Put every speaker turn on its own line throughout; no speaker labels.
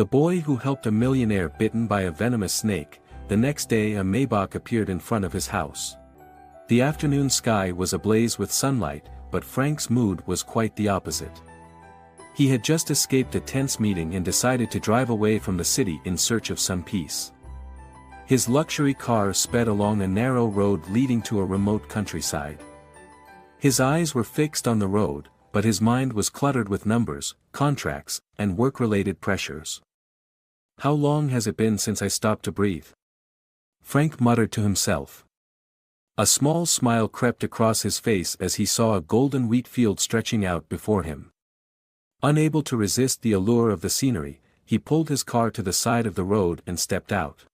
The boy who helped a millionaire bitten by a venomous snake. The next day a Maybach appeared in front of his house. The afternoon sky was ablaze with sunlight, but Frank's mood was quite the opposite. He had just escaped a tense meeting and decided to drive away from the city in search of some peace. His luxury car sped along a narrow road leading to a remote countryside. His eyes were fixed on the road, but his mind was cluttered with numbers, contracts, and work-related pressures. "How long has it been since I stopped to breathe?" Frank muttered to himself. A small smile crept across his face as he saw a golden wheat field stretching out before him. Unable to resist the allure of the scenery, he pulled his car to the side of the road and stepped out.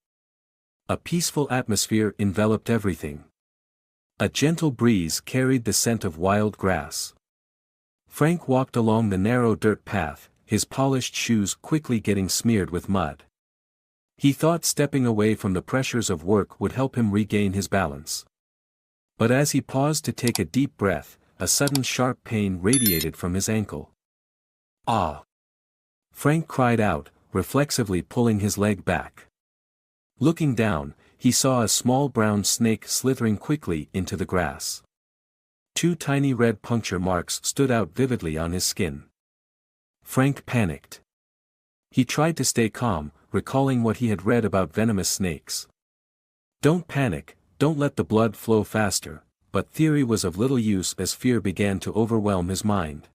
A peaceful atmosphere enveloped everything. A gentle breeze carried the scent of wild grass. Frank walked along the narrow dirt path, his polished shoes quickly getting smeared with mud. He thought stepping away from the pressures of work would help him regain his balance. But as he paused to take a deep breath, a sudden sharp pain radiated from his ankle. "Ah!" Frank cried out, reflexively pulling his leg back. Looking down, he saw a small brown snake slithering quickly into the grass. Two tiny red puncture marks stood out vividly on his skin. Frank panicked. He tried to stay calm, recalling what he had read about venomous snakes. Don't panic, don't let the blood flow faster, but theory was of little use as fear began to overwhelm his mind.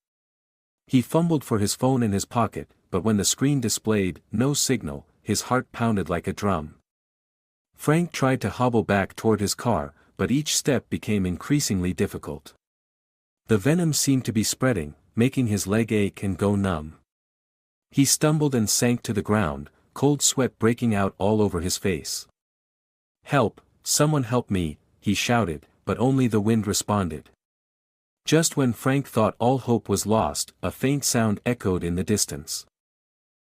He fumbled for his phone in his pocket, but when the screen displayed no signal, his heart pounded like a drum. Frank tried to hobble back toward his car, but each step became increasingly difficult. The venom seemed to be spreading, making his leg ache and go numb. He stumbled and sank to the ground, cold sweat breaking out all over his face. "Help, someone help me," he shouted, but only the wind responded. Just when Frank thought all hope was lost, a faint sound echoed in the distance.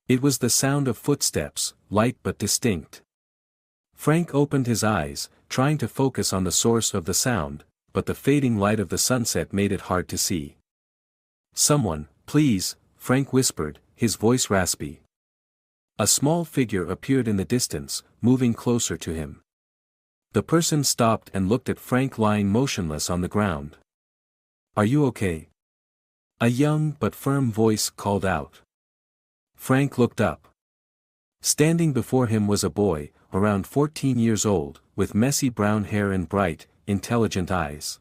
It was the sound of footsteps, light but distinct. Frank opened his eyes, trying to focus on the source of the sound, but the fading light of the sunset made it hard to see. "Someone, please," Frank whispered, his voice raspy. A small figure appeared in the distance, moving closer to him. The person stopped and looked at Frank lying motionless on the ground. "Are you okay?" A young but firm voice called out. Frank looked up. Standing before him was a boy, around 14 years old, with messy brown hair and bright, intelligent eyes.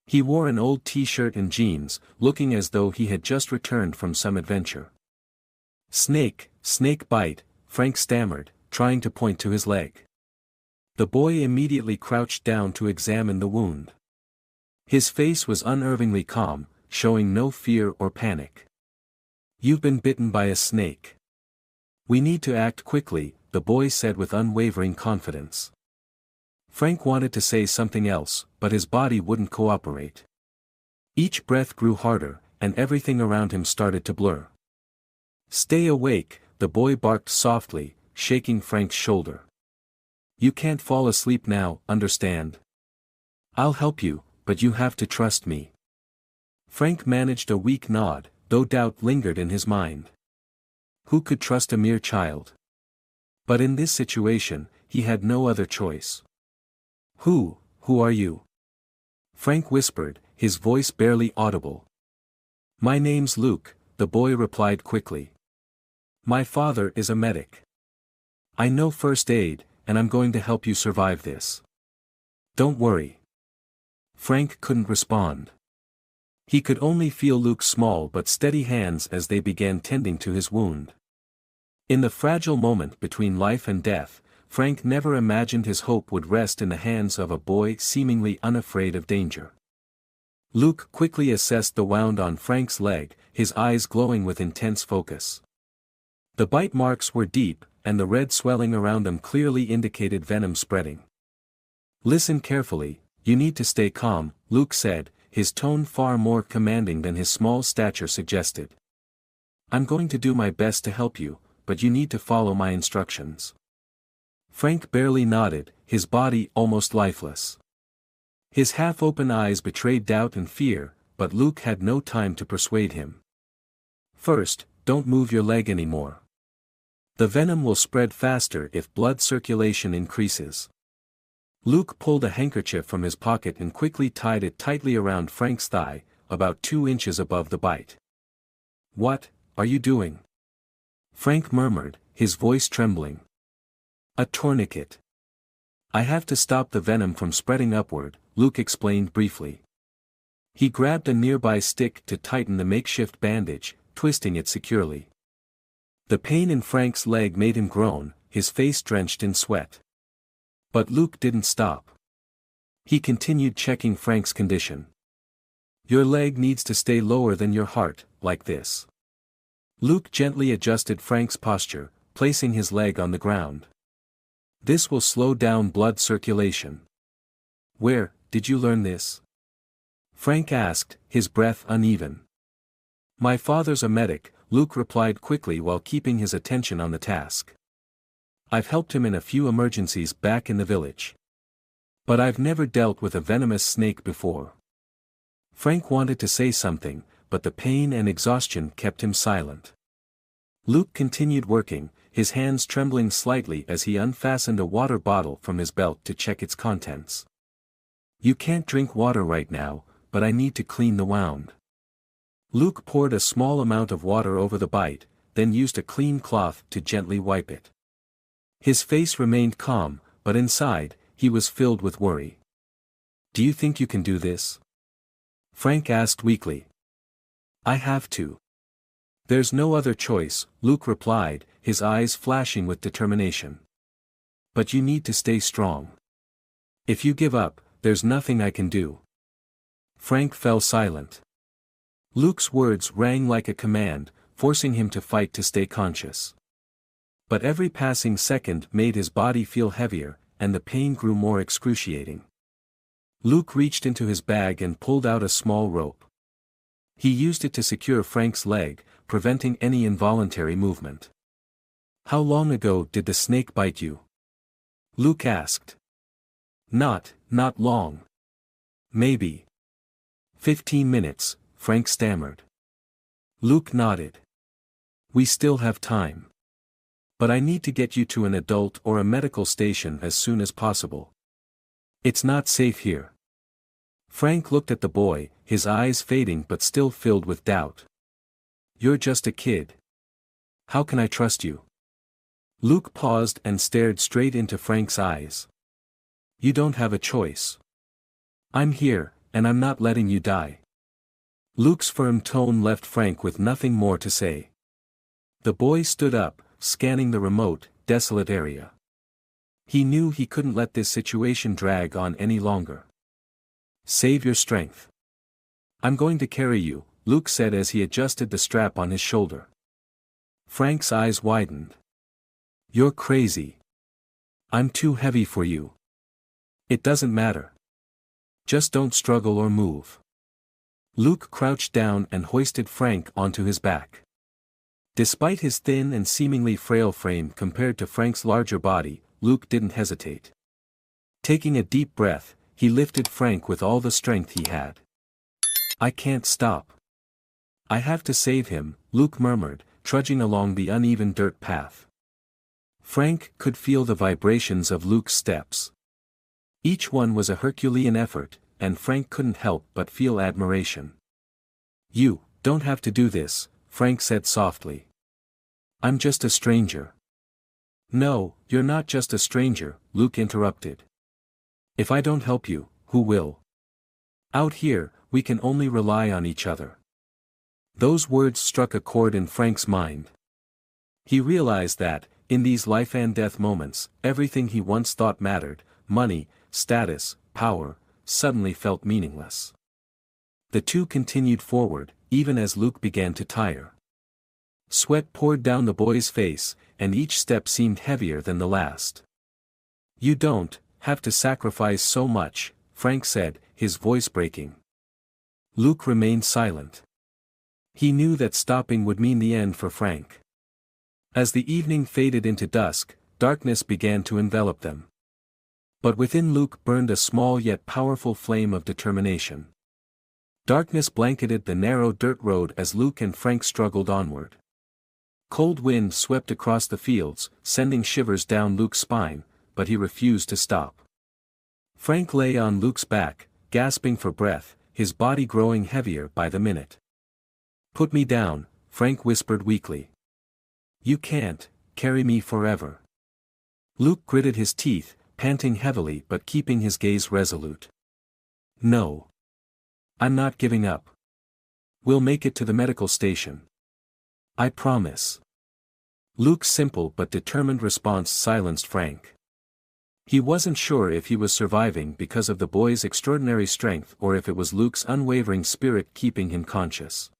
He wore an old t-shirt and jeans, looking as though he had just returned from some adventure. Snake bite," Frank stammered, trying to point to his leg. The boy immediately crouched down to examine the wound. His face was unervingly calm, showing no fear or panic. "You've been bitten by a snake. We need to act quickly," the boy said with unwavering confidence. Frank wanted to say something else, but his body wouldn't cooperate. Each breath grew harder, and everything around him started to blur. "Stay awake," the boy barked softly, shaking Frank's shoulder. "You can't fall asleep now, understand? I'll help you, but you have to trust me." Frank managed a weak nod, though doubt lingered in his mind. Who could trust a mere child? But in this situation, he had no other choice. Who are you?" Frank whispered, his voice barely audible. "My name's Luke," the boy replied quickly. "My father is a medic. I know first aid, and I'm going to help you survive this. Don't worry." Frank couldn't respond. He could only feel Luke's small but steady hands as they began tending to his wound. In the fragile moment between life and death, Frank never imagined his hope would rest in the hands of a boy seemingly unafraid of danger. Luke quickly assessed the wound on Frank's leg, his eyes glowing with intense focus. The bite marks were deep, and the red swelling around them clearly indicated venom spreading. "Listen carefully, you need to stay calm," Luke said, his tone far more commanding than his small stature suggested. "I'm going to do my best to help you, but you need to follow my instructions." Frank barely nodded, his body almost lifeless. His half-open eyes betrayed doubt and fear, but Luke had no time to persuade him. "First, don't move your leg anymore. The venom will spread faster if blood circulation increases. Luke pulled a handkerchief from his pocket and quickly tied it tightly around Frank's thigh, about 2 inches above the bite. "What are you doing?" Frank murmured, his voice trembling. "A tourniquet. I have to stop the venom from spreading upward," Luke explained briefly. He grabbed a nearby stick to tighten the makeshift bandage, twisting it securely. The pain in Frank's leg made him groan, his face drenched in sweat. But Luke didn't stop. He continued checking Frank's condition. "Your leg needs to stay lower than your heart, like this." Luke gently adjusted Frank's posture, placing his leg on the ground. "This will slow down blood circulation." "Where did you learn this?" Frank asked, his breath uneven. "My father's a medic," Luke replied quickly while keeping his attention on the task. "I've helped him in a few emergencies back in the village. But I've never dealt with a venomous snake before." Frank wanted to say something, but the pain and exhaustion kept him silent. Luke continued working, his hands trembling slightly as he unfastened a water bottle from his belt to check its contents. "You can't drink water right now, but I need to clean the wound." Luke poured a small amount of water over the bite, then used a clean cloth to gently wipe it. His face remained calm, but inside, he was filled with worry. "Do you think you can do this?" Frank asked weakly. "I have to. There's no other choice," Luke replied, his eyes flashing with determination. "But you need to stay strong. If you give up, there's nothing I can do." Frank fell silent. Luke's words rang like a command, forcing him to fight to stay conscious. But every passing second made his body feel heavier, and the pain grew more excruciating. Luke reached into his bag and pulled out a small rope. He used it to secure Frank's leg, preventing any involuntary movement. "How long ago did the snake bite you?" Luke asked. Not long. Maybe 15 minutes, Frank stammered. Luke nodded. "We still have time. But I need to get you to an adult or a medical station as soon as possible. It's not safe here." Frank looked at the boy, his eyes fading but still filled with doubt. "You're just a kid. How can I trust you?" Luke paused and stared straight into Frank's eyes. "You don't have a choice. I'm here, and I'm not letting you die." Luke's firm tone left Frank with nothing more to say. The boy stood up, scanning the remote, desolate area. He knew he couldn't let this situation drag on any longer. "Save your strength. I'm going to carry you," Luke said as he adjusted the strap on his shoulder. Frank's eyes widened. "You're crazy. I'm too heavy for you." "It doesn't matter. Just don't struggle or move." Luke crouched down and hoisted Frank onto his back. Despite his thin and seemingly frail frame compared to Frank's larger body, Luke didn't hesitate. Taking a deep breath, he lifted Frank with all the strength he had. "I can't stop. I have to save him," Luke murmured, trudging along the uneven dirt path. Frank could feel the vibrations of Luke's steps. Each one was a Herculean effort, and Frank couldn't help but feel admiration. "You don't have to do this," Frank said softly. "I'm just a stranger." "No, you're not just a stranger," Luke interrupted. "If I don't help you, who will? Out here, we can only rely on each other." Those words struck a chord in Frank's mind. He realized that, in these life and death moments, everything he once thought mattered, money, status, power, suddenly felt meaningless. The two continued forward, even as Luke began to tire. Sweat poured down the boy's face, and each step seemed heavier than the last. "You don't have to sacrifice so much," Frank said, his voice breaking. Luke remained silent. He knew that stopping would mean the end for Frank. As the evening faded into dusk, darkness began to envelop them. But within Luke burned a small yet powerful flame of determination. Darkness blanketed the narrow dirt road as Luke and Frank struggled onward. Cold wind swept across the fields, sending shivers down Luke's spine, but he refused to stop. Frank lay on Luke's back, gasping for breath, his body growing heavier by the minute. "Put me down," Frank whispered weakly. "You can't carry me forever." Luke gritted his teeth, panting heavily but keeping his gaze resolute. "No. I'm not giving up. We'll make it to the medical station. I promise." Luke's simple but determined response silenced Frank. He wasn't sure if he was surviving because of the boy's extraordinary strength or if it was Luke's unwavering spirit keeping him conscious.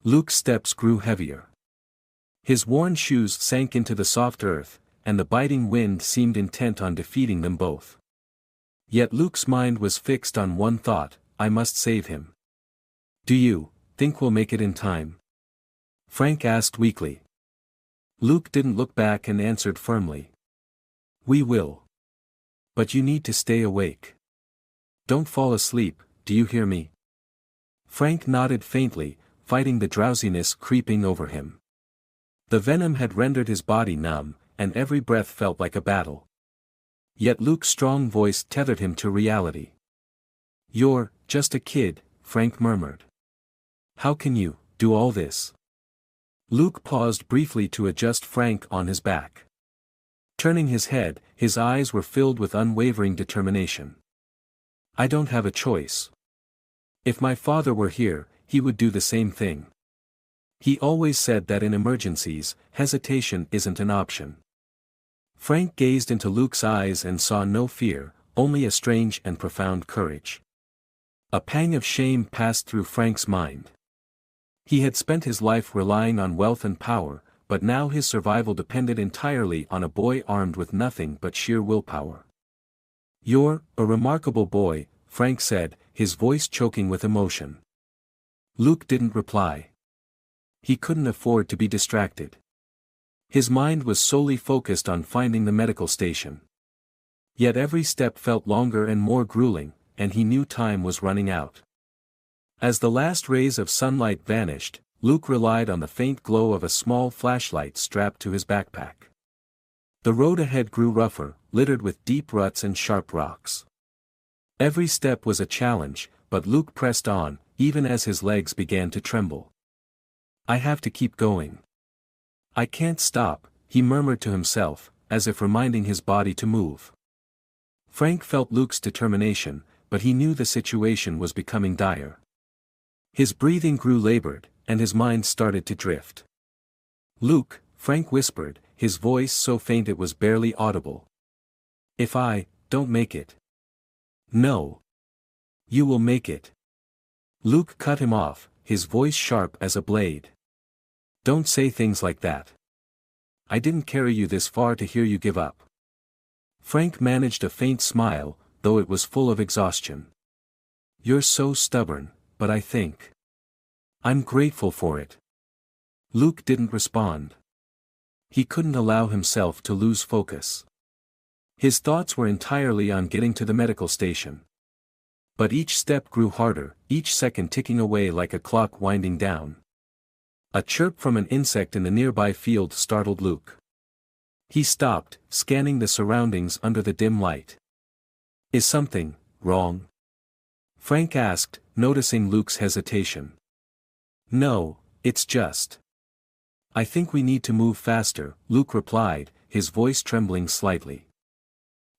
Luke's steps grew heavier. His worn shoes sank into the soft earth, and the biting wind seemed intent on defeating them both. Yet Luke's mind was fixed on one thought: I must save him. "Do you think we'll make it in time?" Frank asked weakly. Luke didn't look back and answered firmly. "We will. But you need to stay awake. Don't fall asleep, do you hear me?" Frank nodded faintly, fighting the drowsiness creeping over him. The venom had rendered his body numb, and every breath felt like a battle. Yet Luke's strong voice tethered him to reality. "You're just a kid," Frank murmured. "How can you do all this?" Luke paused briefly to adjust Frank on his back. Turning his head, his eyes were filled with unwavering determination. "I don't have a choice. If my father were here, he would do the same thing. He always said that in emergencies, hesitation isn't an option." Frank gazed into Luke's eyes and saw no fear, only a strange and profound courage. A pang of shame passed through Frank's mind. He had spent his life relying on wealth and power, but now his survival depended entirely on a boy armed with nothing but sheer willpower. "You're a remarkable boy," Frank said, his voice choking with emotion. Luke didn't reply. He couldn't afford to be distracted. His mind was solely focused on finding the medical station. Yet every step felt longer and more grueling, and he knew time was running out. As the last rays of sunlight vanished, Luke relied on the faint glow of a small flashlight strapped to his backpack. The road ahead grew rougher, littered with deep ruts and sharp rocks. Every step was a challenge, but Luke pressed on, even as his legs began to tremble. "I have to keep going. I can't stop," he murmured to himself, as if reminding his body to move. Frank felt Luke's determination, but he knew the situation was becoming dire. His breathing grew labored, and his mind started to drift. "Luke," Frank whispered, his voice so faint it was barely audible. "If I don't make it." "No. You will make it." Luke cut him off, his voice sharp as a blade. "Don't say things like that. I didn't carry you this far to hear you give up." Frank managed a faint smile, though it was full of exhaustion. "You're so stubborn, but I think I'm grateful for it." Luke didn't respond. He couldn't allow himself to lose focus. His thoughts were entirely on getting to the medical station. But each step grew harder, each second ticking away like a clock winding down. A chirp from an insect in the nearby field startled Luke. He stopped, scanning the surroundings under the dim light. "Is something wrong?" Frank asked, noticing Luke's hesitation. "No, it's just. I think we need to move faster," Luke replied, his voice trembling slightly.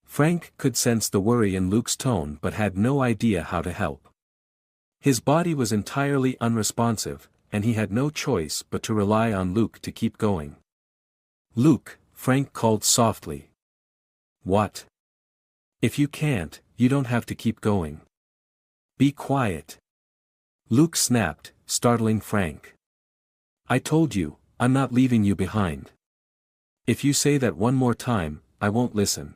Frank could sense the worry in Luke's tone but had no idea how to help. His body was entirely unresponsive, and he had no choice but to rely on Luke to keep going. "Luke," Frank called softly. "What?" "If you can't, you don't have to keep going. Be quiet." Luke snapped, startling Frank. "I told you, I'm not leaving you behind. If you say that one more time, I won't listen."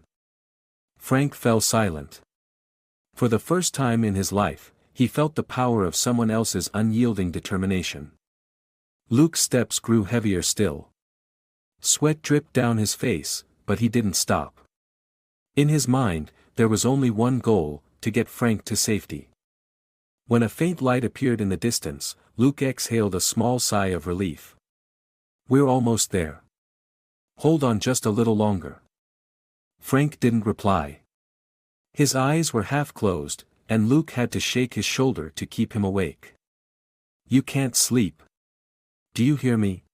Frank fell silent. For the first time in his life, he felt the power of someone else's unyielding determination. Luke's steps grew heavier still. Sweat dripped down his face, but he didn't stop. In his mind, there was only one goal: to get Frank to safety. When a faint light appeared in the distance, Luke exhaled a small sigh of relief. We're almost there. Hold on just a little longer. Frank didn't reply. His eyes were half closed, and Luke had to shake his shoulder to keep him awake. You can't sleep. Do you hear me?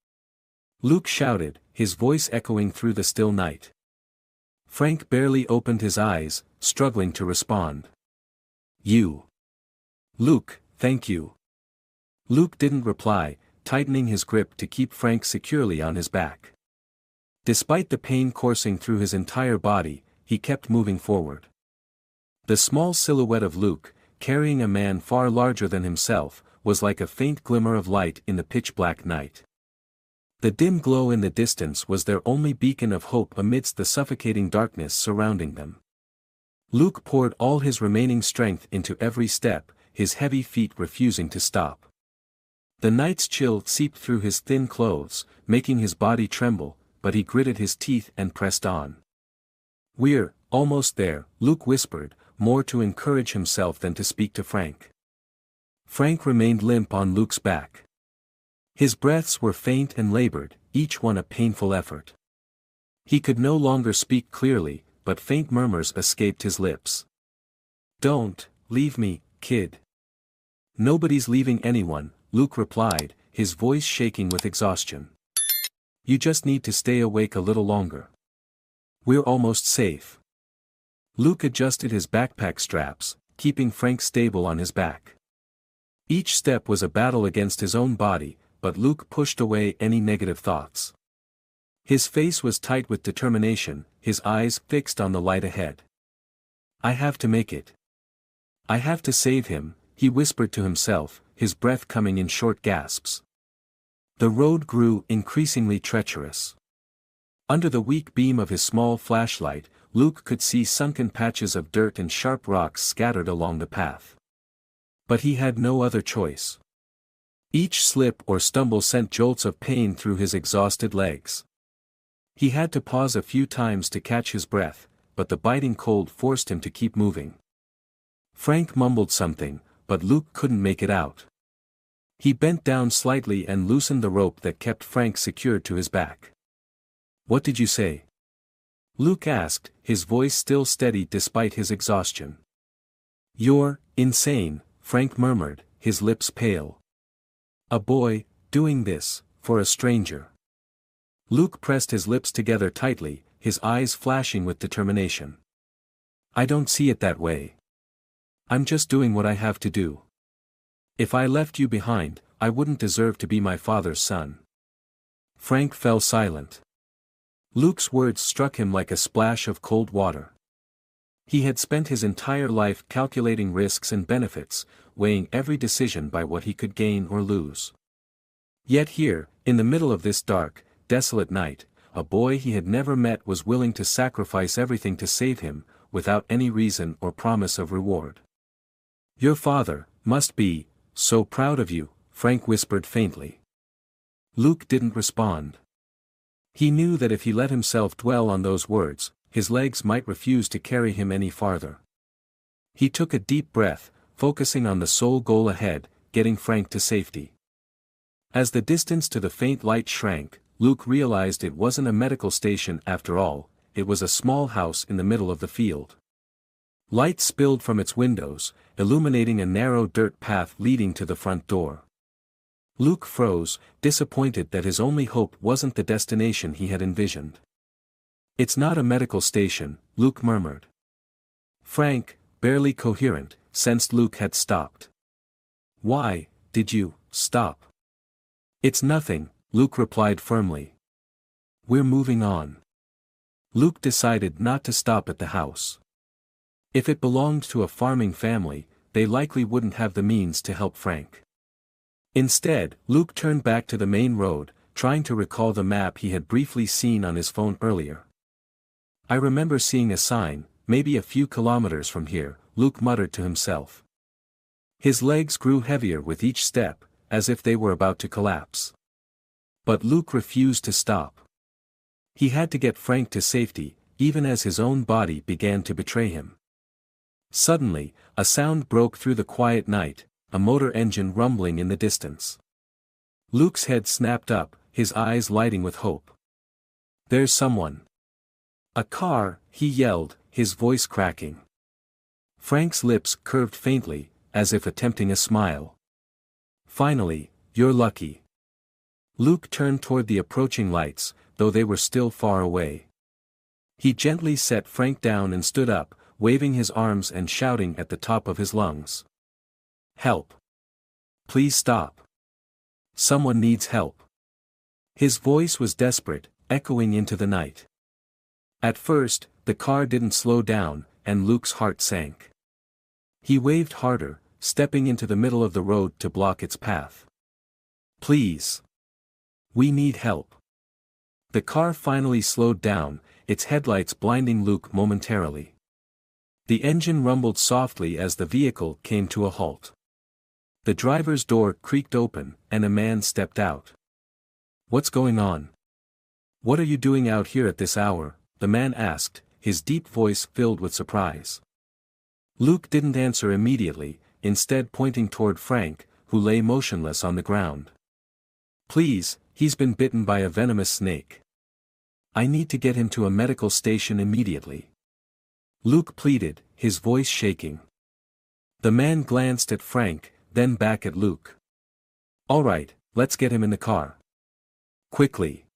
Luke shouted, his voice echoing through the still night. Frank barely opened his eyes, struggling to respond. You. Luke, thank you. Luke didn't reply, tightening his grip to keep Frank securely on his back. Despite the pain coursing through his entire body, he kept moving forward. The small silhouette of Luke, carrying a man far larger than himself, was like a faint glimmer of light in the pitch-black night. The dim glow in the distance was their only beacon of hope amidst the suffocating darkness surrounding them. Luke poured all his remaining strength into every step, his heavy feet refusing to stop. The night's chill seeped through his thin clothes, making his body tremble, but he gritted his teeth and pressed on. We're almost there, Luke whispered, more to encourage himself than to speak to Frank. Frank remained limp on Luke's back. His breaths were faint and labored, each one a painful effort. He could no longer speak clearly, but faint murmurs escaped his lips. Don't leave me, kid. Nobody's leaving anyone, Luke replied, his voice shaking with exhaustion. You just need to stay awake a little longer. We're almost safe. Luke adjusted his backpack straps, keeping Frank stable on his back. Each step was a battle against his own body, but Luke pushed away any negative thoughts. His face was tight with determination, his eyes fixed on the light ahead. I have to make it. I have to save him, he whispered to himself, his breath coming in short gasps. The road grew increasingly treacherous. Under the weak beam of his small flashlight, Luke could see sunken patches of dirt and sharp rocks scattered along the path. But he had no other choice. Each slip or stumble sent jolts of pain through his exhausted legs. He had to pause a few times to catch his breath, but the biting cold forced him to keep moving. Frank mumbled something, but Luke couldn't make it out. He bent down slightly and loosened the rope that kept Frank secured to his back. What did you say? Luke asked, his voice still steady despite his exhaustion. You're insane, Frank murmured, his lips pale. A boy, doing this, for a stranger. Luke pressed his lips together tightly, his eyes flashing with determination. I don't see it that way. I'm just doing what I have to do. If I left you behind, I wouldn't deserve to be my father's son. Frank fell silent. Luke's words struck him like a splash of cold water. He had spent his entire life calculating risks and benefits, weighing every decision by what he could gain or lose. Yet here, in the middle of this dark, desolate night, a boy he had never met was willing to sacrifice everything to save him, without any reason or promise of reward. Your father must be so proud of you, Frank whispered faintly. Luke didn't respond. He knew that if he let himself dwell on those words, his legs might refuse to carry him any farther. He took a deep breath, focusing on the sole goal ahead, getting Frank to safety. As the distance to the faint light shrank, Luke realized it wasn't a medical station after all, it was a small house in the middle of the field. Light spilled from its windows, illuminating a narrow dirt path leading to the front door. Luke froze, disappointed that his only hope wasn't the destination he had envisioned. It's not a medical station, Luke murmured. Frank, barely coherent, sensed Luke had stopped. Why did you stop? It's nothing, Luke replied firmly. We're moving on. Luke decided not to stop at the house. If it belonged to a farming family, they likely wouldn't have the means to help Frank. Instead, Luke turned back to the main road, trying to recall the map he had briefly seen on his phone earlier. I remember seeing a sign, maybe a few kilometers from here, Luke muttered to himself. His legs grew heavier with each step, as if they were about to collapse. But Luke refused to stop. He had to get Frank to safety, even as his own body began to betray him. Suddenly, a sound broke through the quiet night, a motor engine rumbling in the distance. Luke's head snapped up, his eyes lighting with hope. "There's someone." "A car," he yelled, his voice cracking. Frank's lips curved faintly, as if attempting a smile. "Finally, you're lucky." Luke turned toward the approaching lights, though they were still far away. He gently set Frank down and stood up, waving his arms and shouting at the top of his lungs. "Help! Please stop! Someone needs help!" His voice was desperate, echoing into the night. At first, the car didn't slow down, and Luke's heart sank. He waved harder, stepping into the middle of the road to block its path. "Please! We need help!" The car finally slowed down, its headlights blinding Luke momentarily. The engine rumbled softly as the vehicle came to a halt. The driver's door creaked open, and a man stepped out. "What's going on? What are you doing out here at this hour?" the man asked, his deep voice filled with surprise. Luke didn't answer immediately, instead pointing toward Frank, who lay motionless on the ground. "Please, he's been bitten by a venomous snake. I need to get him to a medical station immediately," Luke pleaded, his voice shaking. The man glanced at Frank, then back at Luke. "All right, let's get him in the car. Quickly."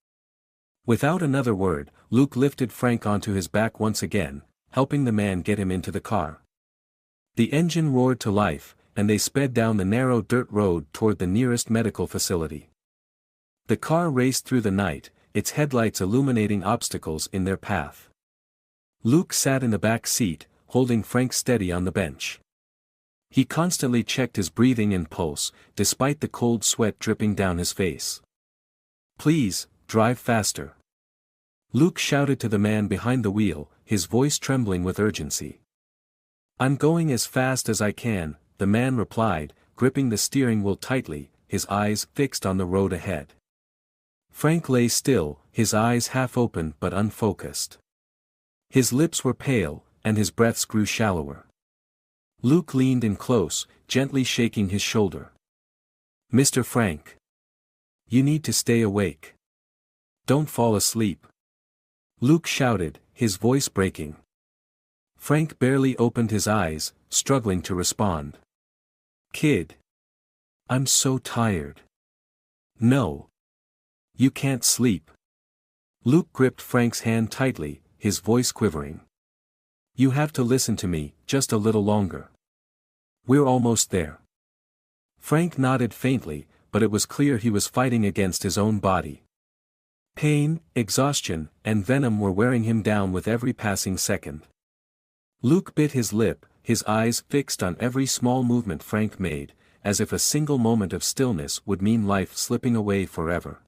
Without another word, Luke lifted Frank onto his back once again, helping the man get him into the car. The engine roared to life, and they sped down the narrow dirt road toward the nearest medical facility. The car raced through the night, its headlights illuminating obstacles in their path. Luke sat in the back seat, holding Frank steady on the bench. He constantly checked his breathing and pulse, despite the cold sweat dripping down his face. "Please, drive faster," Luke shouted to the man behind the wheel, his voice trembling with urgency. "I'm going as fast as I can," the man replied, gripping the steering wheel tightly, his eyes fixed on the road ahead. Frank lay still, his eyes half open but unfocused. His lips were pale, and his breaths grew shallower. Luke leaned in close, gently shaking his shoulder. "Mr. Frank. You need to stay awake. Don't fall asleep," Luke shouted, his voice breaking. Frank barely opened his eyes, struggling to respond. "Kid. I'm so tired." "No. You can't sleep." Luke gripped Frank's hand tightly, his voice quivering. "You have to listen to me, just a little longer. We're almost there." Frank nodded faintly, but it was clear he was fighting against his own body. Pain, exhaustion, and venom were wearing him down with every passing second. Luke bit his lip, his eyes fixed on every small movement Frank made, as if a single moment of stillness would mean life slipping away forever.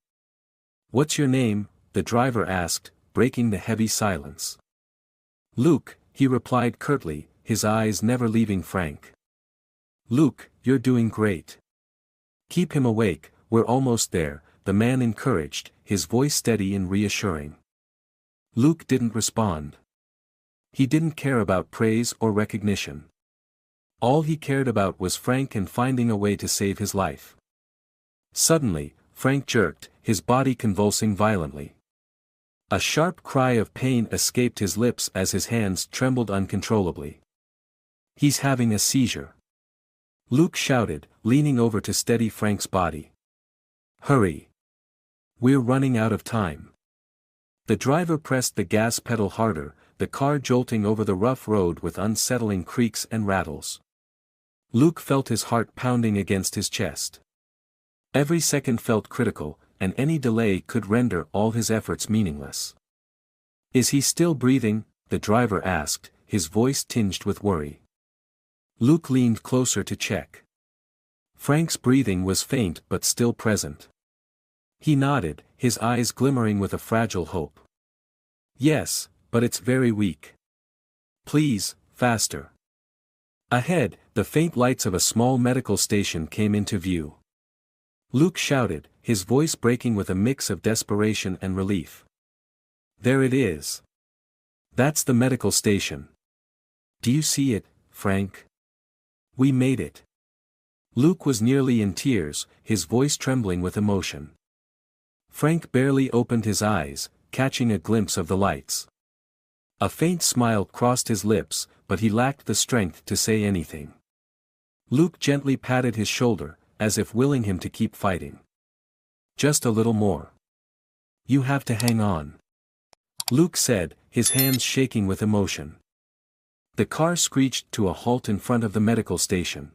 "What's your name?" the driver asked, breaking the heavy silence. "Luke," he replied curtly, his eyes never leaving Frank. "Luke, you're doing great. Keep him awake, we're almost there," the man encouraged, his voice steady and reassuring. Luke didn't respond. He didn't care about praise or recognition. All he cared about was Frank and finding a way to save his life. Suddenly, Frank jerked, his body convulsing violently. A sharp cry of pain escaped his lips as his hands trembled uncontrollably. "He's having a seizure," Luke shouted, leaning over to steady Frank's body. "Hurry. We're running out of time." The driver pressed the gas pedal harder, the car jolting over the rough road with unsettling creaks and rattles. Luke felt his heart pounding against his chest. Every second felt critical, and any delay could render all his efforts meaningless. "Is he still breathing?" the driver asked, his voice tinged with worry. Luke leaned closer to check. Frank's breathing was faint but still present. He nodded, his eyes glimmering with a fragile hope. "Yes, but it's very weak. Please, faster." Ahead, the faint lights of a small medical station came into view. Luke shouted, his voice breaking with a mix of desperation and relief. "There it is. That's the medical station. Do you see it, Frank? We made it." Luke was nearly in tears, his voice trembling with emotion. Frank barely opened his eyes, catching a glimpse of the lights. A faint smile crossed his lips, but he lacked the strength to say anything. Luke gently patted his shoulder, as if willing him to keep fighting. Just a little more. You have to hang on. Luke said, his hands shaking with emotion. The car screeched to a halt in front of the medical station.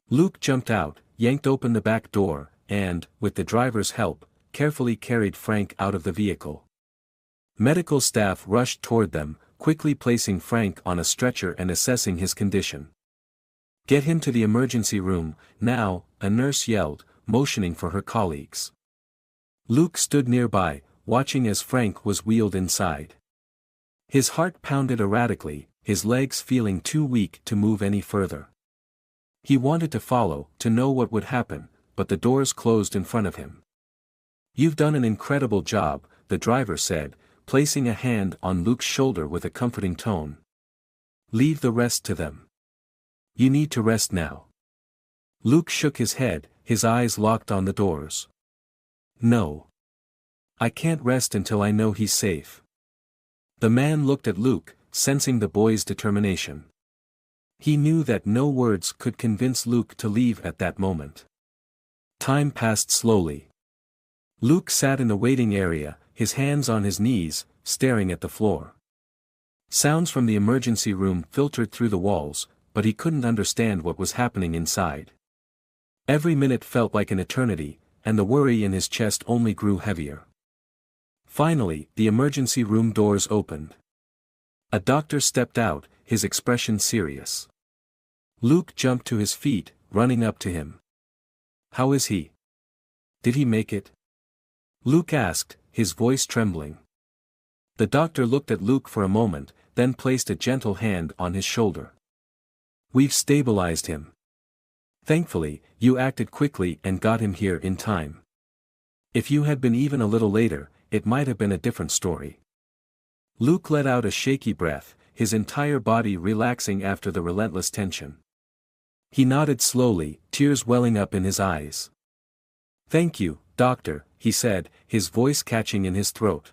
Luke jumped out, yanked open the back door, and, with the driver's help, carefully carried Frank out of the vehicle. Medical staff rushed toward them, quickly placing Frank on a stretcher and assessing his condition. Get him to the emergency room, now, a nurse yelled, motioning for her colleagues. Luke stood nearby, watching as Frank was wheeled inside. His heart pounded erratically, his legs feeling too weak to move any further. He wanted to follow, to know what would happen, but the doors closed in front of him. You've done an incredible job, the driver said, placing a hand on Luke's shoulder with a comforting tone. Leave the rest to them. You need to rest now. Luke shook his head, his eyes locked on the doors. No. I can't rest until I know he's safe. The man looked at Luke, sensing the boy's determination. He knew that no words could convince Luke to leave at that moment. Time passed slowly. Luke sat in the waiting area, his hands on his knees, staring at the floor. Sounds from the emergency room filtered through the walls, but he couldn't understand what was happening inside. Every minute felt like an eternity, and the worry in his chest only grew heavier. Finally, the emergency room doors opened. A doctor stepped out, his expression serious. Luke jumped to his feet, running up to him. How is he? Did he make it? Luke asked, his voice trembling. The doctor looked at Luke for a moment, then placed a gentle hand on his shoulder. We've stabilized him. Thankfully, you acted quickly and got him here in time. If you had been even a little later, it might have been a different story. Luke let out a shaky breath, his entire body relaxing after the relentless tension. He nodded slowly, tears welling up in his eyes. Thank you, doctor, he said, his voice catching in his throat.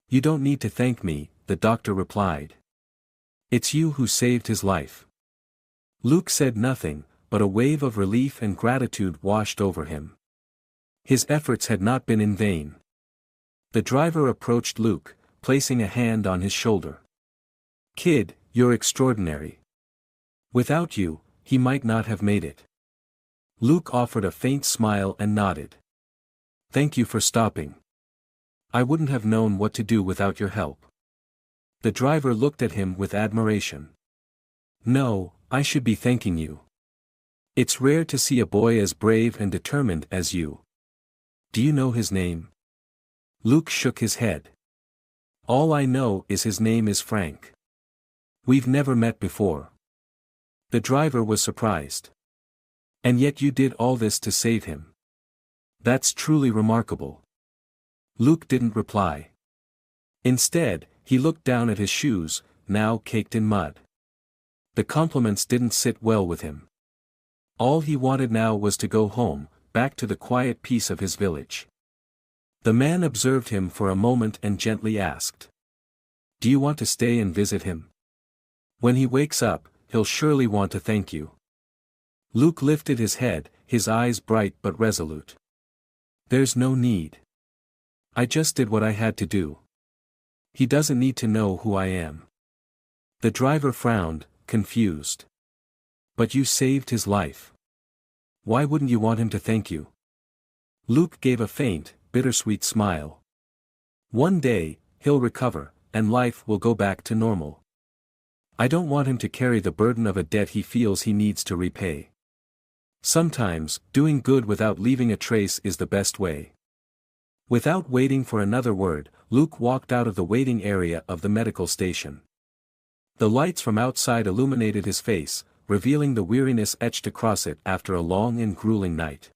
You don't need to thank me, the doctor replied. It's you who saved his life. Luke said nothing, but a wave of relief and gratitude washed over him. His efforts had not been in vain. The driver approached Luke, placing a hand on his shoulder. Kid, you're extraordinary. Without you, he might not have made it. Luke offered a faint smile and nodded. Thank you for stopping. I wouldn't have known what to do without your help. The driver looked at him with admiration. No, I should be thanking you. It's rare to see a boy as brave and determined as you. Do you know his name? Luke shook his head. All I know is his name is Frank. We've never met before. The driver was surprised. And yet you did all this to save him. That's truly remarkable. Luke didn't reply. Instead, he looked down at his shoes, now caked in mud. The compliments didn't sit well with him. All he wanted now was to go home, back to the quiet peace of his village. The man observed him for a moment and gently asked. Do you want to stay and visit him? When he wakes up, he'll surely want to thank you. Luke lifted his head, his eyes bright but resolute. There's no need. I just did what I had to do. He doesn't need to know who I am. The driver frowned, confused. But you saved his life. Why wouldn't you want him to thank you? Luke gave a faint, bittersweet smile. One day, he'll recover, and life will go back to normal. I don't want him to carry the burden of a debt he feels he needs to repay. Sometimes, doing good without leaving a trace is the best way. Without waiting for another word, Luke walked out of the waiting area of the medical station. The lights from outside illuminated his face, revealing the weariness etched across it after a long and grueling night.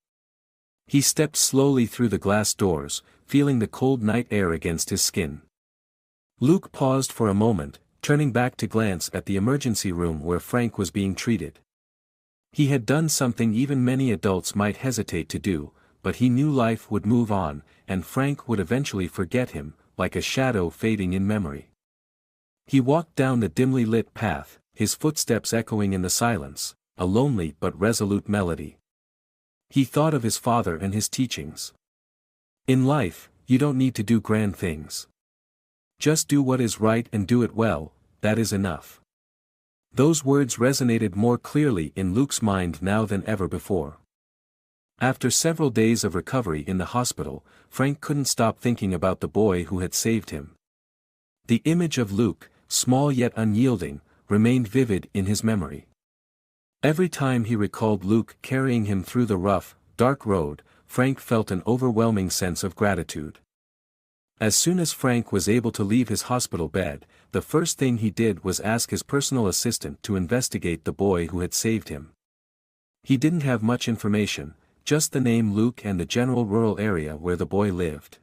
He stepped slowly through the glass doors, feeling the cold night air against his skin. Luke paused for a moment, turning back to glance at the emergency room where Frank was being treated. He had done something even many adults might hesitate to do, but he knew life would move on, and Frank would eventually forget him, like a shadow fading in memory. He walked down the dimly lit path, his footsteps echoing in the silence, a lonely but resolute melody. He thought of his father and his teachings. In life, you don't need to do grand things. Just do what is right and do it well, that is enough. Those words resonated more clearly in Luke's mind now than ever before. After several days of recovery in the hospital, Frank couldn't stop thinking about the boy who had saved him. The image of Luke, small yet unyielding, remained vivid in his memory. Every time he recalled Luke carrying him through the rough, dark road, Frank felt an overwhelming sense of gratitude. As soon as Frank was able to leave his hospital bed, the first thing he did was ask his personal assistant to investigate the boy who had saved him. He didn't have much information, just the name Luke and the general rural area where the boy lived.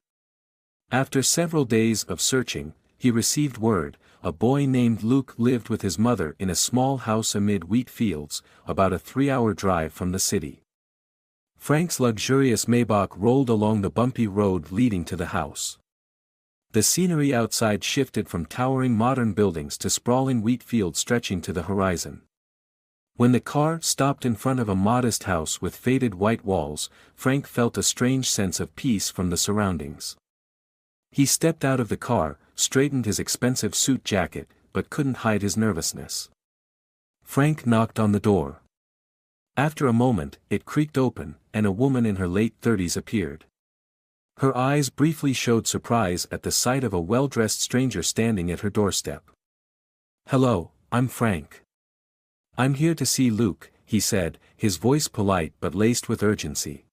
After several days of searching, he received word: a boy named Luke lived with his mother in a small house amid wheat fields, about a 3-hour drive from the city. Frank's luxurious Maybach rolled along the bumpy road leading to the house. The scenery outside shifted from towering modern buildings to sprawling wheat fields stretching to the horizon. When the car stopped in front of a modest house with faded white walls, Frank felt a strange sense of peace from the surroundings. He stepped out of the car, straightened his expensive suit jacket, but couldn't hide his nervousness. Frank knocked on the door. After a moment, it creaked open, and a woman in her late 30s appeared. Her eyes briefly showed surprise at the sight of a well-dressed stranger standing at her doorstep. "Hello, I'm Frank. I'm here to see Luke," he said, his voice polite but laced with urgency.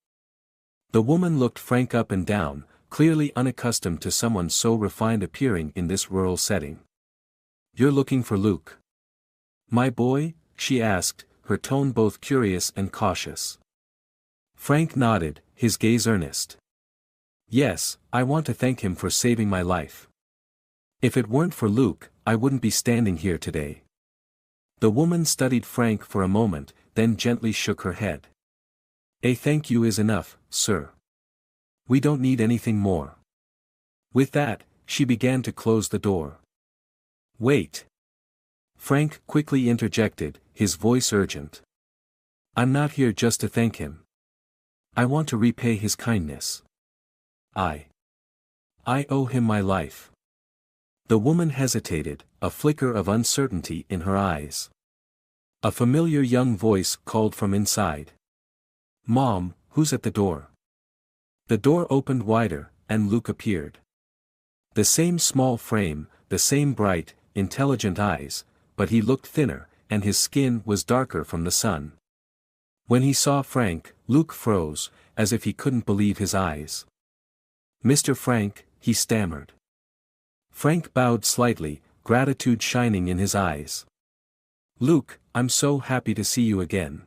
The woman looked Frank up and down, clearly unaccustomed to someone so refined appearing in this rural setting. "You're looking for Luke, my boy?" she asked, her tone both curious and cautious. Frank nodded, his gaze earnest. "Yes, I want to thank him for saving my life. If it weren't for Luke, I wouldn't be standing here today." The woman studied Frank for a moment, then gently shook her head. "A thank you is enough, sir. We don't need anything more." With that, she began to close the door. "Wait." Frank quickly interjected, his voice urgent. "I'm not here just to thank him. I want to repay his kindness. I owe him my life." The woman hesitated, a flicker of uncertainty in her eyes. A familiar young voice called from inside. "Mom, who's at the door?" The door opened wider, and Luke appeared. The same small frame, the same bright, intelligent eyes, but he looked thinner, and his skin was darker from the sun. When he saw Frank, Luke froze, as if he couldn't believe his eyes. "Mr. Frank," he stammered. Frank bowed slightly, gratitude shining in his eyes. "Luke, I'm so happy to see you again.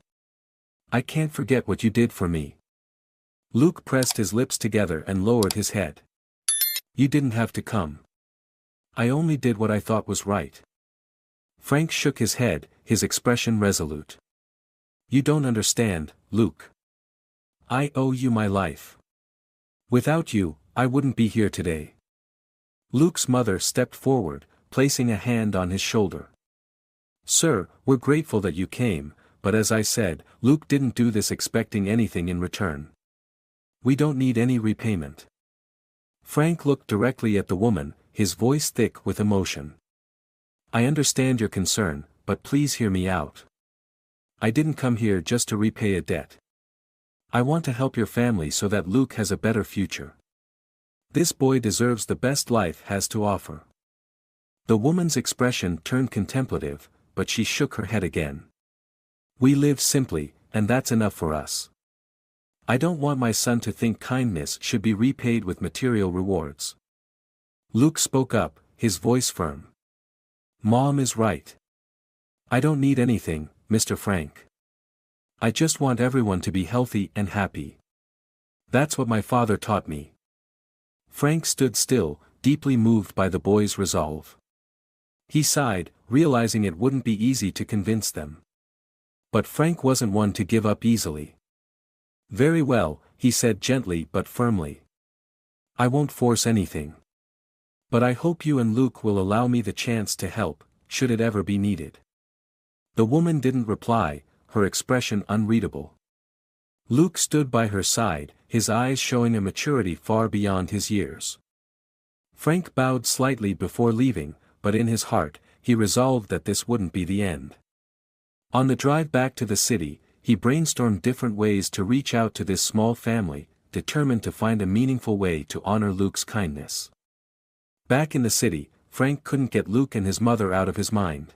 I can't forget what you did for me." Luke pressed his lips together and lowered his head. "You didn't have to come. I only did what I thought was right." Frank shook his head, his expression resolute. "You don't understand, Luke. I owe you my life. Without you, I wouldn't be here today." Luke's mother stepped forward, placing a hand on his shoulder. "Sir, we're grateful that you came, but as I said, Luke didn't do this expecting anything in return. We don't need any repayment." Frank looked directly at the woman, his voice thick with emotion. "I understand your concern, but please hear me out. I didn't come here just to repay a debt. I want to help your family so that Luke has a better future. This boy deserves the best life has to offer." The woman's expression turned contemplative, but she shook her head again. "We live simply, and that's enough for us. I don't want my son to think kindness should be repaid with material rewards." Luke spoke up, his voice firm. "Mom is right. I don't need anything, Mr. Frank. I just want everyone to be healthy and happy. That's what my father taught me." Frank stood still, deeply moved by the boy's resolve. He sighed, realizing it wouldn't be easy to convince them. But Frank wasn't one to give up easily. "Very well, he said gently but firmly. I won't force anything. But I hope you and Luke will allow me the chance to help, should it ever be needed. The woman didn't reply, her expression unreadable. Luke stood by her side, his eyes showing a maturity far beyond his years. Frank bowed slightly before leaving, but in his heart, he resolved that this wouldn't be the end. On the drive back to the city, he brainstormed different ways to reach out to this small family, determined to find a meaningful way to honor Luke's kindness. Back in the city, Frank couldn't get Luke and his mother out of his mind.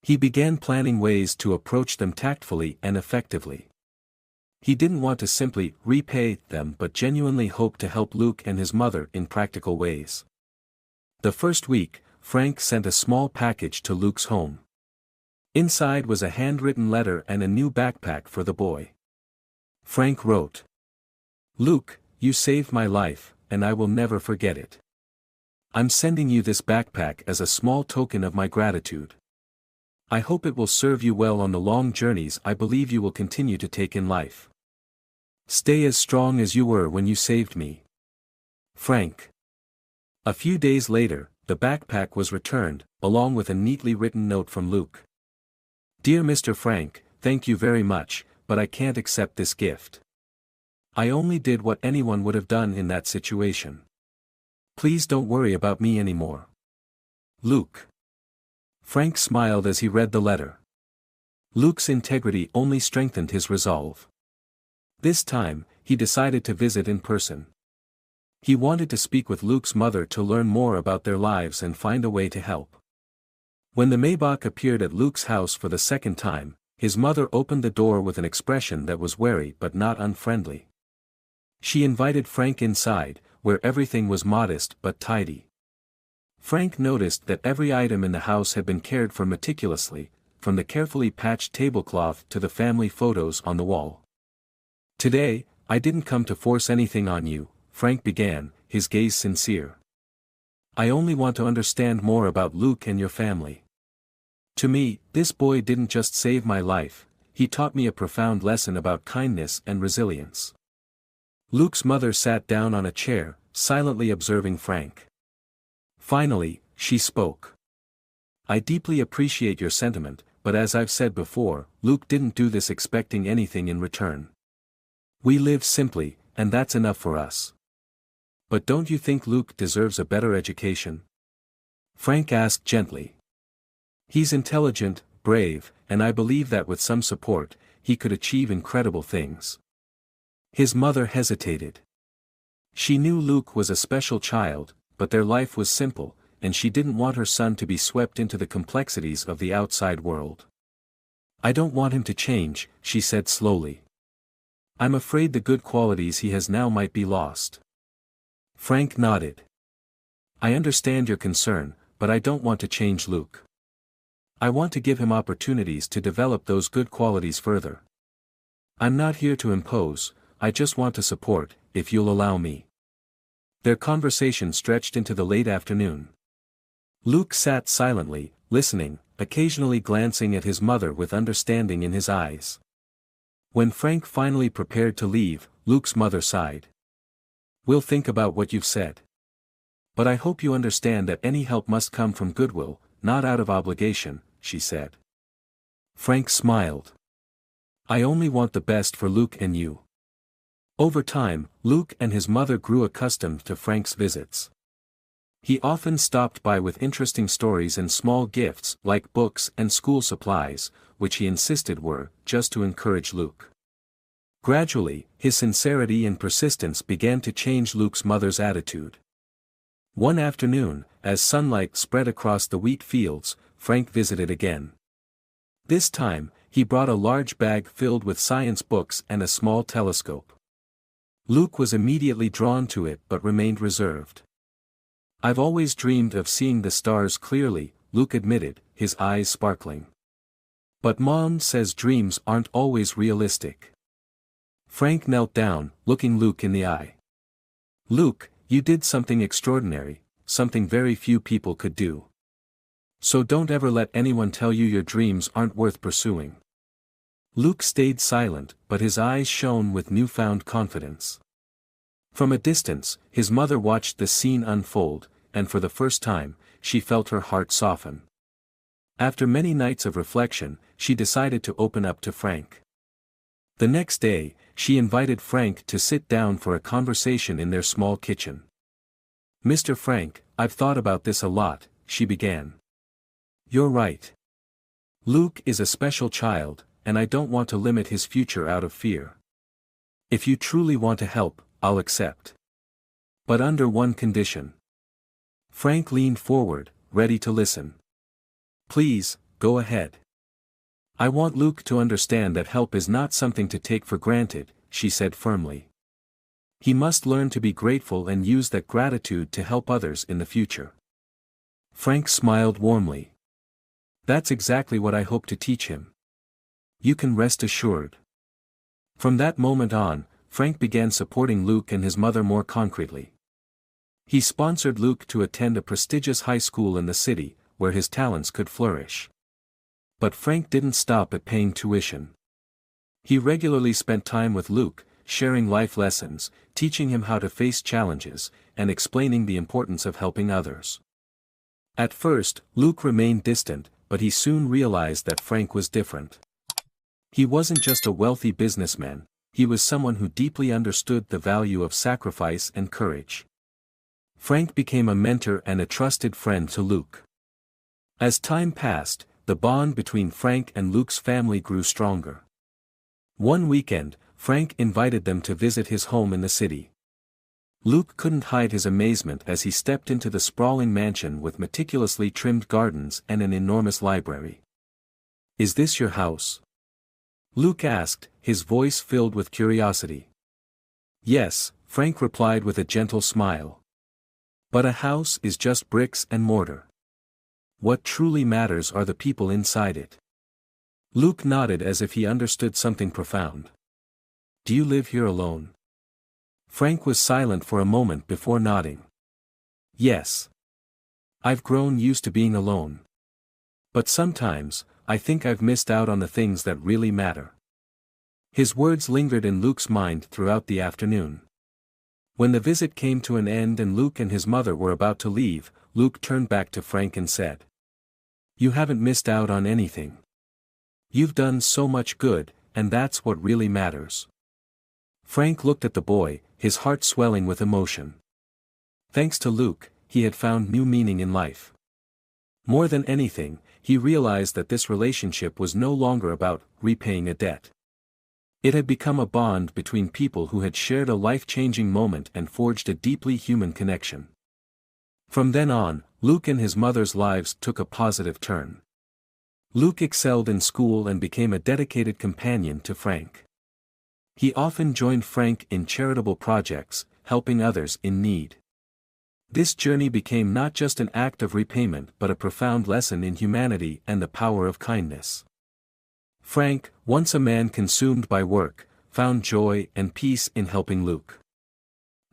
He began planning ways to approach them tactfully and effectively. He didn't want to simply repay them but genuinely hoped to help Luke and his mother in practical ways. The first week, Frank sent a small package to Luke's home. Inside was a handwritten letter and a new backpack for the boy. Frank wrote, "Luke, you saved my life, and I will never forget it. I'm sending you this backpack as a small token of my gratitude. I hope it will serve you well on the long journeys I believe you will continue to take in life. Stay as strong as you were when you saved me. Frank." A few days later, the backpack was returned, along with a neatly written note from Luke. "Dear Mr. Frank, thank you very much, but I can't accept this gift. I only did what anyone would have done in that situation. Please don't worry about me anymore. Luke." Frank smiled as he read the letter. Luke's integrity only strengthened his resolve. This time, he decided to visit in person. He wanted to speak with Luke's mother to learn more about their lives and find a way to help. When the Maybach appeared at Luke's house for the second time, his mother opened the door with an expression that was wary but not unfriendly. She invited Frank inside, where everything was modest but tidy. Frank noticed that every item in the house had been cared for meticulously, from the carefully patched tablecloth to the family photos on the wall. "Today, I didn't come to force anything on you," Frank began, his gaze sincere. "I only want to understand more about Luke and your family. To me, this boy didn't just save my life, he taught me a profound lesson about kindness and resilience." Luke's mother sat down on a chair, silently observing Frank. Finally, she spoke. "I deeply appreciate your sentiment, but as I've said before, Luke didn't do this expecting anything in return. We live simply, and that's enough for us. But don't you think Luke deserves a better education?" Frank asked gently. "He's intelligent, brave, and I believe that with some support, he could achieve incredible things." His mother hesitated. She knew Luke was a special child, but their life was simple, and she didn't want her son to be swept into the complexities of the outside world. "I don't want him to change," she said slowly. "I'm afraid the good qualities he has now might be lost." Frank nodded. "I understand your concern, but I don't want to change Luke. I want to give him opportunities to develop those good qualities further. I'm not here to impose, I just want to support, if you'll allow me." Their conversation stretched into the late afternoon. Luke sat silently, listening, occasionally glancing at his mother with understanding in his eyes. When Frank finally prepared to leave, Luke's mother sighed. "We'll think about what you've said. But I hope you understand that any help must come from goodwill, not out of obligation," she said. Frank smiled. "I only want the best for Luke and you." Over time, Luke and his mother grew accustomed to Frank's visits. He often stopped by with interesting stories and small gifts like books and school supplies, which he insisted were just to encourage Luke. Gradually, his sincerity and persistence began to change Luke's mother's attitude. One afternoon, as sunlight spread across the wheat fields, Frank visited again. This time, he brought a large bag filled with science books and a small telescope. Luke was immediately drawn to it but remained reserved. "I've always dreamed of seeing the stars clearly," Luke admitted, his eyes sparkling. "But Mom says dreams aren't always realistic." Frank knelt down, looking Luke in the eye. "Luke, you did something extraordinary, something very few people could do. So don't ever let anyone tell you your dreams aren't worth pursuing. Luke stayed silent, but his eyes shone with newfound confidence. From a distance, his mother watched the scene unfold, and for the first time, she felt her heart soften. After many nights of reflection, she decided to open up to Frank. The next day, she invited Frank to sit down for a conversation in their small kitchen. "Mr. Frank, I've thought about this a lot," she began. "You're right. Luke is a special child, and I don't want to limit his future out of fear. If you truly want to help, I'll accept. But under one condition." Frank leaned forward, ready to listen. "Please, go ahead." "I want Luke to understand that help is not something to take for granted," she said firmly. "He must learn to be grateful and use that gratitude to help others in the future." Frank smiled warmly. "That's exactly what I hope to teach him. You can rest assured." From that moment on, Frank began supporting Luke and his mother more concretely. He sponsored Luke to attend a prestigious high school in the city, where his talents could flourish. But Frank didn't stop at paying tuition. He regularly spent time with Luke, sharing life lessons, teaching him how to face challenges, and explaining the importance of helping others. At first, Luke remained distant, but he soon realized that Frank was different. He wasn't just a wealthy businessman, he was someone who deeply understood the value of sacrifice and courage. Frank became a mentor and a trusted friend to Luke. As time passed, the bond between Frank and Luke's family grew stronger. One weekend, Frank invited them to visit his home in the city. Luke couldn't hide his amazement as he stepped into the sprawling mansion with meticulously trimmed gardens and an enormous library. "Is this your house?" Luke asked, his voice filled with curiosity. "Yes," Frank replied with a gentle smile. "But a house is just bricks and mortar. What truly matters are the people inside it." Luke nodded as if he understood something profound. "Do you live here alone?" Frank was silent for a moment before nodding. "Yes. I've grown used to being alone. But sometimes, I think I've missed out on the things that really matter." His words lingered in Luke's mind throughout the afternoon. When the visit came to an end and Luke and his mother were about to leave, Luke turned back to Frank and said, "You haven't missed out on anything. You've done so much good, and that's what really matters." Frank looked at the boy, his heart swelling with emotion. Thanks to Luke, he had found new meaning in life. More than anything, he realized that this relationship was no longer about repaying a debt. It had become a bond between people who had shared a life-changing moment and forged a deeply human connection. From then on, Luke and his mother's lives took a positive turn. Luke excelled in school and became a dedicated companion to Frank. He often joined Frank in charitable projects, helping others in need. This journey became not just an act of repayment but a profound lesson in humanity and the power of kindness. Frank, once a man consumed by work, found joy and peace in helping Luke.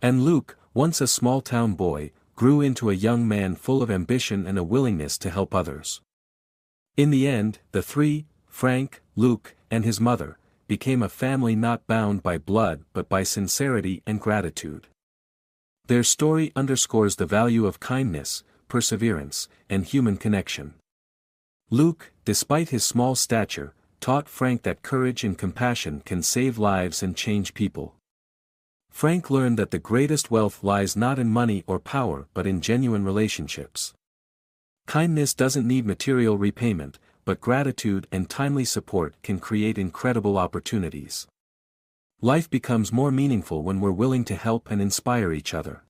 And Luke, once a small-town boy, grew into a young man full of ambition and a willingness to help others. In the end, the three, Frank, Luke, and his mother, became a family not bound by blood but by sincerity and gratitude. Their story underscores the value of kindness, perseverance, and human connection. Luke, despite his small stature, taught Frank that courage and compassion can save lives and change people. Frank learned that the greatest wealth lies not in money or power but in genuine relationships. Kindness doesn't need material repayment, but gratitude and timely support can create incredible opportunities. Life becomes more meaningful when we're willing to help and inspire each other.